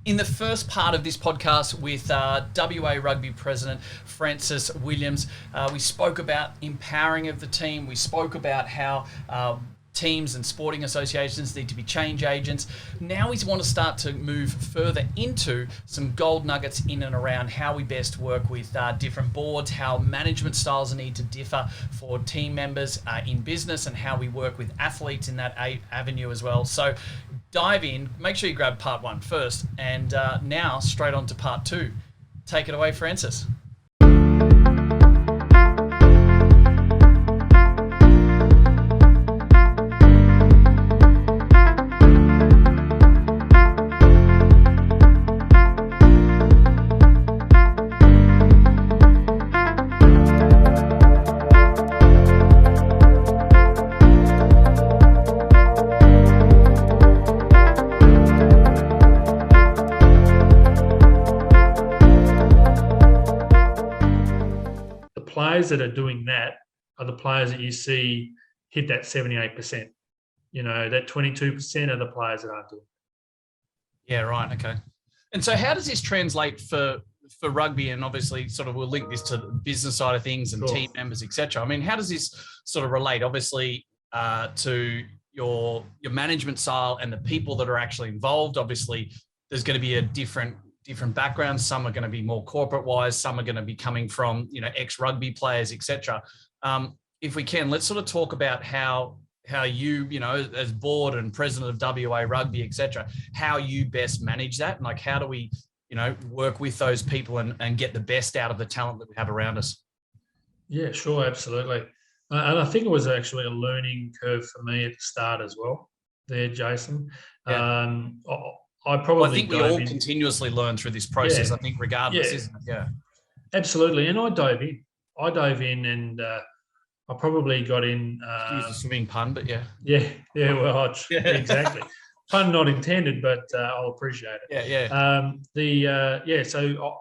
In the first part of this podcast with WA Rugby President Francis Williams, we spoke about empowering of the team. We spoke about how teams and sporting associations need to be change agents. Now we want to start to move further into some gold nuggets in and around how we best work with different boards, how management styles need to differ for team members in business, and how we work with athletes in that avenue as well. So dive in, make sure you grab part one first, and now straight on to part two. Take it away, Francis. Players that are doing that are the players that you see hit that 78%. You know, that 22% are the players that aren't doing it. Yeah, right. Okay. And so how does this translate for rugby? And obviously sort of we'll link this to the business side of things and team members, etc. I mean, how does this sort of relate, obviously, to your management style and the people that are actually involved? Obviously, there's going to be a different backgrounds. Some are going to be more corporate wise. Some are going to be coming from, ex-rugby players, etc. If we can, let's sort of talk about how you, as board and president of WA Rugby, etc., how you best manage that, and like how do we, work with those people and get the best out of the talent that we have around us? Yeah, sure, absolutely. And I think it was actually a learning curve for me at the start as well. There, Jason. Yeah. I think we all continuously learn through this process. Yeah. I think regardless, isn't it? Yeah, absolutely. And I dove in, and I probably got in. Excuse the swimming pun, but yeah. Yeah. Well, exactly. Pun not intended, but I'll appreciate it. Yeah. So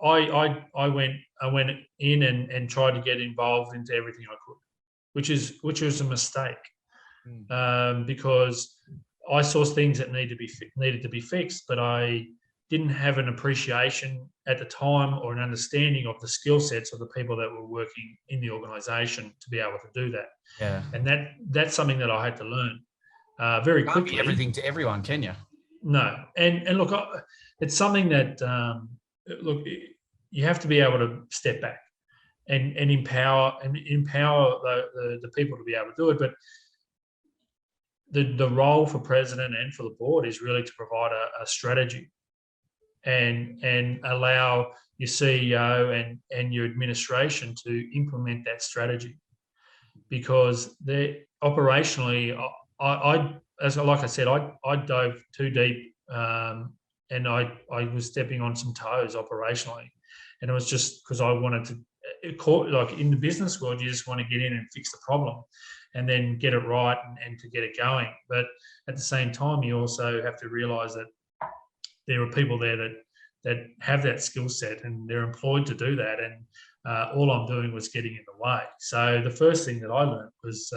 I went in and tried to get involved into everything I could, which was a mistake, because I saw things that needed to be fixed, but I didn't have an appreciation at the time or an understanding of the skill sets of the people that were working in the organisation to be able to do that. Yeah, and that's something that I had to learn very quickly. Can't be everything to everyone, can you? No, and look, it's something that you have to be able to step back and empower the people to be able to do it, but. The role for president and for the board is really to provide a strategy and allow your CEO and your administration to implement that strategy, because they operationally, like I said, I dove too deep, and I was stepping on some toes operationally, and it was just because I wanted to, like in the business world, you just want to get in and fix the problem and then get it right and to get it going. But at the same time, you also have to realise that there are people there that have that skill set and they're employed to do that. And all I'm doing was getting in the way. So the first thing that I learned was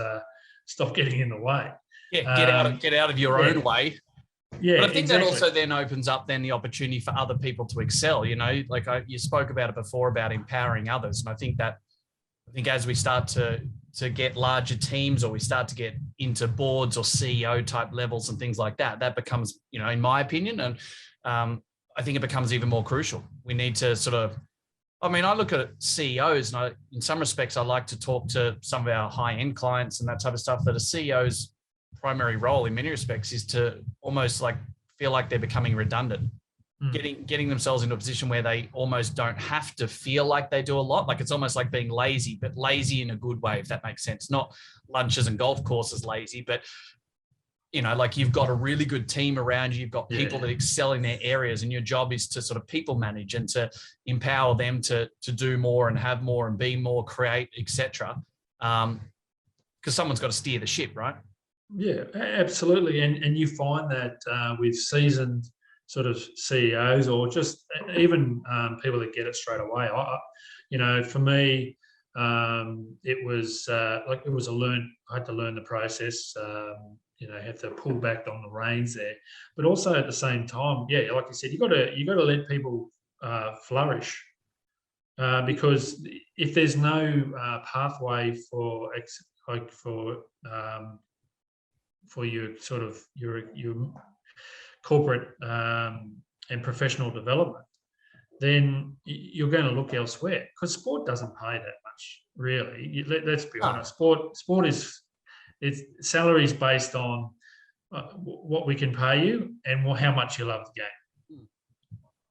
stop getting in the way. Yeah, get out of your own way. Yeah, but I think exactly. that also then opens up then the opportunity for other people to excel. Like you spoke about it before about empowering others, and I think as we start to get larger teams, or we start to get into boards or CEO type levels and things like that, that becomes, in my opinion, and I think it becomes even more crucial. We need to I look at CEOs, and in some respects, I like to talk to some of our high-end clients and that type of stuff, that a CEO's primary role in many respects is to almost like feel like they're becoming redundant. Getting themselves into a position where they almost don't have to feel like they do a lot. Like it's almost like being lazy, but lazy in a good way, if that makes sense. Not lunches and golf courses lazy, but like you've got a really good team around you. You've got people that excel in their areas, and your job is to sort of people manage and to empower them to do more and have more and be more, create, etc. Because someone's got to steer the ship, right? Yeah, absolutely. And you find that with seasoned sort of CEOs, or just even people that get it straight away. For me, it was a learn. I had to learn the process. have to pull back on the reins there. But also at the same time, yeah, like you said, you got to let people flourish, because if there's no pathway for your sort of your corporate and professional development, then you're going to look elsewhere, because sport doesn't pay that much, really. Let's be honest. Sport is, it's salaries based on what we can pay you and how much you love the game.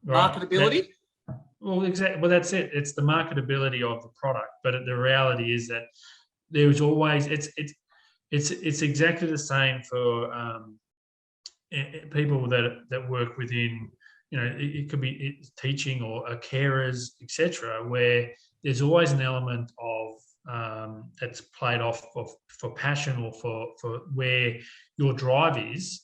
Right? Marketability. Well, exactly. Well, that's it. It's the marketability of the product. But the reality is that there's always it's exactly the same for people that work within. It could be teaching or carers, etc., where there's always an element of that's played off for passion or for where your drive is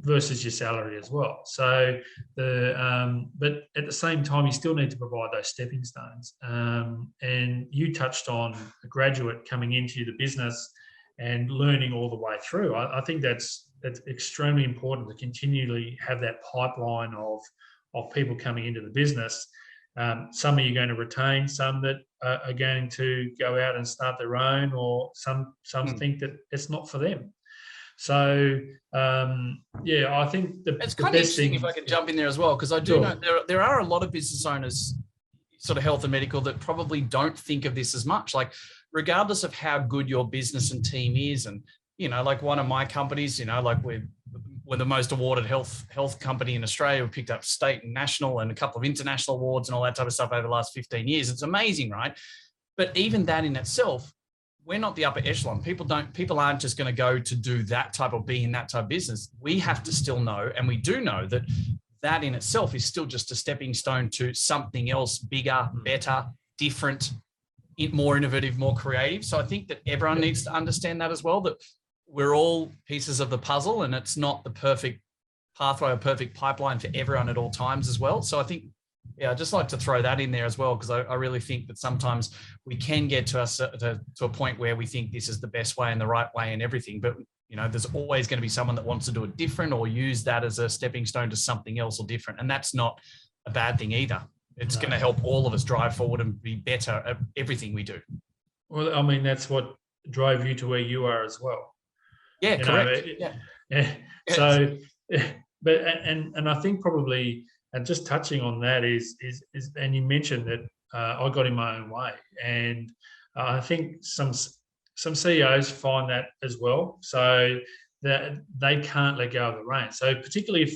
versus your salary as well. So but at the same time, you still need to provide those stepping stones. And you touched on a graduate coming into the business and learning all the way through. I think that's extremely important to continually have that pipeline of people coming into the business. Some are you going to retain, some that are going to go out and start their own, or some think that it's not for them. So I think it's kind of interesting, if I can jump in there as well, because I do know there are a lot of business owners, sort of health and medical, that probably don't think of this as much. Like, regardless of how good your business and team is, and like one of my companies, like we're the most awarded health company in Australia. We picked up state and national and a couple of international awards and all that type of stuff over the last 15 years. It's amazing, right? But even that in itself, we're not the upper echelon. People aren't just going to go to do that type of, be in that type of business. We have to still know, and we do know, that in itself is still just a stepping stone to something else, bigger, better, different, more innovative, more creative. So I think that everyone needs to understand that as well, that we're all pieces of the puzzle, and it's not the perfect pathway or perfect pipeline for everyone at all times as well. So I think, I'd just like to throw that in there as well, because I really think that sometimes we can get to a point where we think this is the best way and the right way and everything. But, there's always going to be someone that wants to do it different, or use that as a stepping stone to something else or different. And that's not a bad thing either. It's going to help all of us drive forward and be better at everything we do. Well, I mean, that's what drove you to where you are as well. Yeah, correct. So, but and I think probably, and just touching on that is and you mentioned that I got in my own way, and I think some CEOs find that as well. So that they can't let go of the reins. So particularly if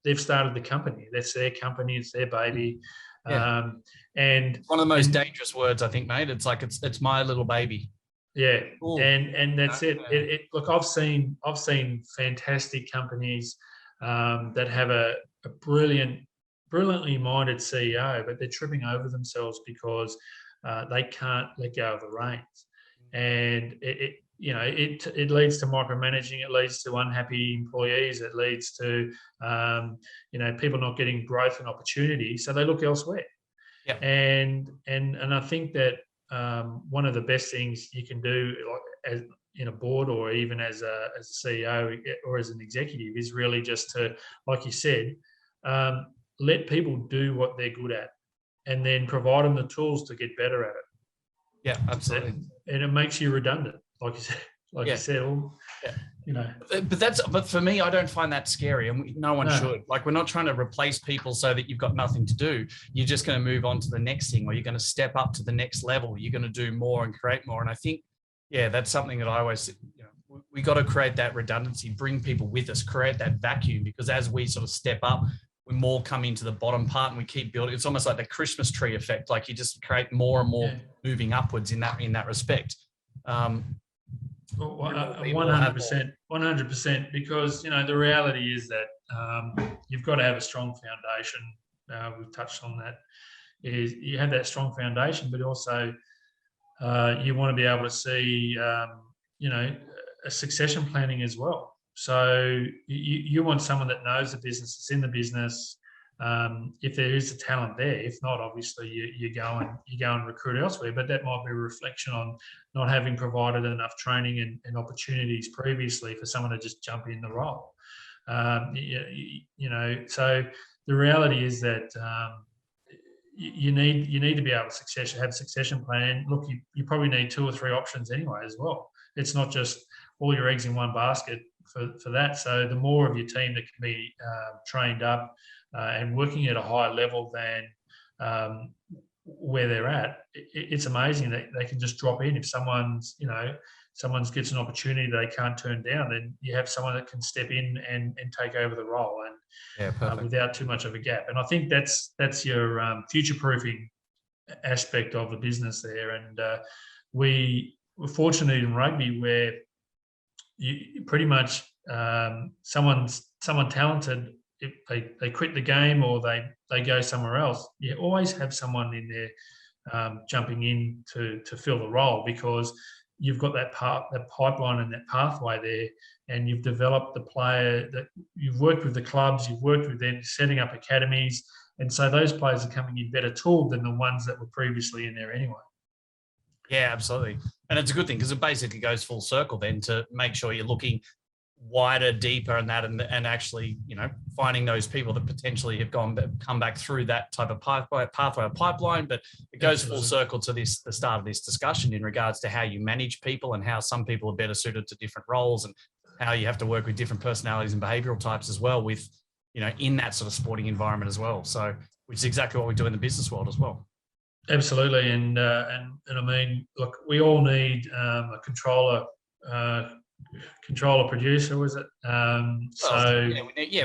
they've started the company, that's their company, it's their baby. Yeah. And one of the most dangerous words, I think, mate. It's like it's my little baby. Yeah. Ooh. And that's it. Look, I've seen fantastic companies that have a brilliantly minded CEO, but they're tripping over themselves because they can't let go of the reins. And it leads to micromanaging. It leads to unhappy employees. It leads to people not getting growth and opportunity, so they look elsewhere. Yeah. And I think that one of the best things you can do, like as in a board or even as a CEO or as an executive, is really just to, like you said, let people do what they're good at, and then provide them the tools to get better at it. Yeah, absolutely. And it makes you redundant, like you said. Like you said, But for me, I don't find that scary, and no one should. Like, we're not trying to replace people so that you've got nothing to do. You're just going to move on to the next thing, or you're going to step up to the next level. You're going to do more and create more. And I think, that's something that I always, we got to create that redundancy, bring people with us, create that vacuum, because as we sort of step up, we more come into the bottom part and we keep building. It's almost like the Christmas tree effect. Like, you just create more and more moving upwards in that respect. 100%, because the reality is that you've got to have a strong foundation. We've touched on that. Is you have that strong foundation, but also you want to be able to see a succession planning as well. So you want someone that knows the business, is in the business, if there is a talent there. If not, obviously you go and recruit elsewhere. But that might be a reflection on not having provided enough training and opportunities previously for someone to just jump in the role. So the reality is that you need to be able to have a succession plan. Look, you probably need 2 or 3 options anyway as well. It's not just all your eggs in one basket for that. So the more of your team that can be trained up and working at a higher level than where they're at, it's amazing that they can just drop in. If someone gets an opportunity they can't turn down, then you have someone that can step in and take over the role, and without too much of a gap. And I think that's your future-proofing aspect of the business there. And we're fortunate in rugby where you pretty much someone talented, if they quit the game or they go somewhere else, you always have someone in there jumping in to fill the role, because you've got that pipeline and that pathway there, and you've developed the player, that you've worked with the clubs, you've worked with them setting up academies, and so those players are coming in better tooled than the ones that were previously in there anyway. Yeah, absolutely. And it's a good thing, because it basically goes full circle then to make sure you're looking wider, deeper, and actually, finding those people that potentially have come back through that type of pathway or pipeline. But it goes full circle to the start of this discussion in regards to how you manage people and how some people are better suited to different roles, and how you have to work with different personalities and behavioural types as well, with, in that sort of sporting environment as well. So, which is exactly what we do in the business world as well. Absolutely. And I mean, look, we all need a controller producer, was it?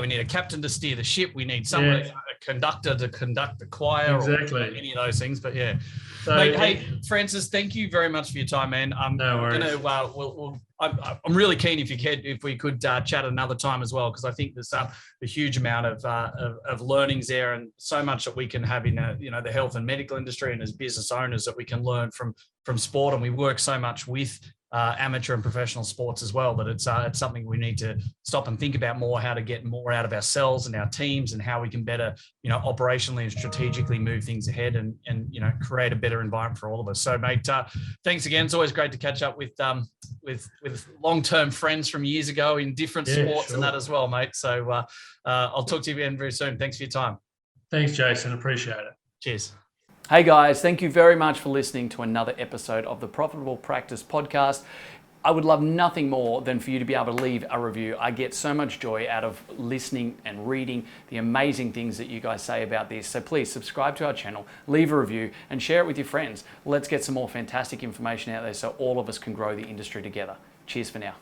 We need a captain to steer the ship. We need someone, a conductor to conduct the choir, exactly, or any of those things. But yeah, so, mate, hey, Francis, thank you very much for your time, man. No worries. I'm really keen if we could chat another time as well, because I think there's a huge amount of learnings there, and so much that we can have in the health and medical industry, and as business owners that we can learn from sport. And we work so much with amateur and professional sports as well, that it's something we need to stop and think about more, how to get more out of ourselves and our teams, and how we can better, operationally and strategically move things ahead, and create a better environment for all of us. So, mate, thanks again. It's always great to catch up with long-term friends from years ago in different sports and that as well, mate. So I'll talk to you again very soon. Thanks for your time. Thanks, Jason. Appreciate it. Cheers. Hey guys, thank you very much for listening to another episode of the Profitable Practice Podcast. I would love nothing more than for you to be able to leave a review. I get so much joy out of listening and reading the amazing things that you guys say about this. So please subscribe to our channel, leave a review, and share it with your friends. Let's get some more fantastic information out there so all of us can grow the industry together. Cheers for now.